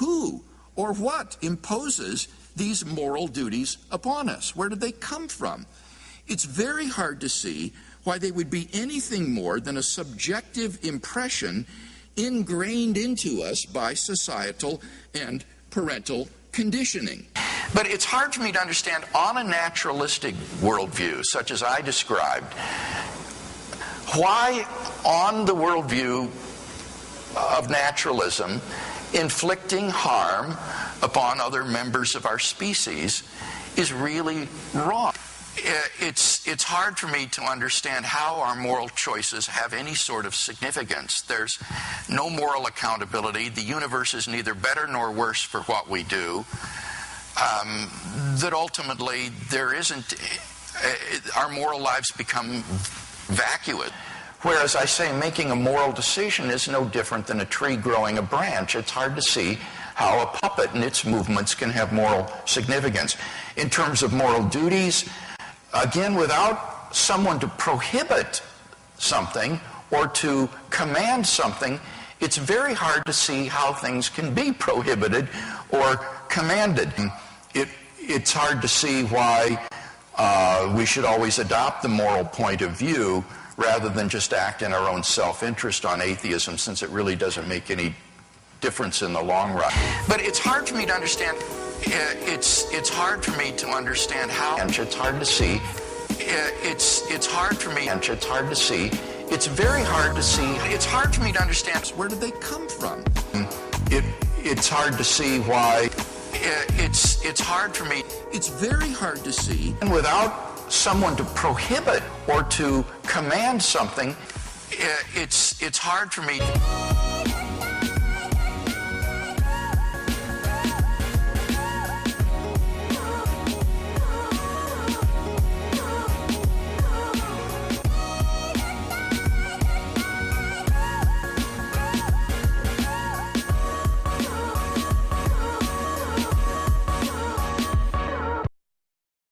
Who or what imposes these moral duties upon us? Where did they come from? It's very hard to see why they would be anything more than a subjective impression ingrained into us by societal and parental conditioning. But it's hard for me to understand, on a naturalistic worldview, such as I described, why on the worldview of naturalism, inflicting harm upon other members of our species is really wrong. It's hard for me to understand how our moral choices have any sort of significance. There's no moral accountability. The universe is neither better nor worse for what we do. That ultimately there isn't, our moral lives become vacuous. Whereas I say making a moral decision is no different than a tree growing a branch. It's hard to see how a puppet and its movements can have moral significance. In terms of moral duties, again, without someone to prohibit something or to command something, it's very hard to see how things can be prohibited or commanded. It's hard to see why we should always adopt the moral point of view rather than just act in our own self-interest on atheism, since it really doesn't make any difference in the long run. But it's hard for me to understand. It's hard for me to understand how. And it's hard to see. It's hard for me. And it's hard to see. It's very hard to see. It's hard for me to understand. Where did they come from? It's hard to see why. It's hard for me. It's very hard to see. And without someone to prohibit or to command something, it's hard for me.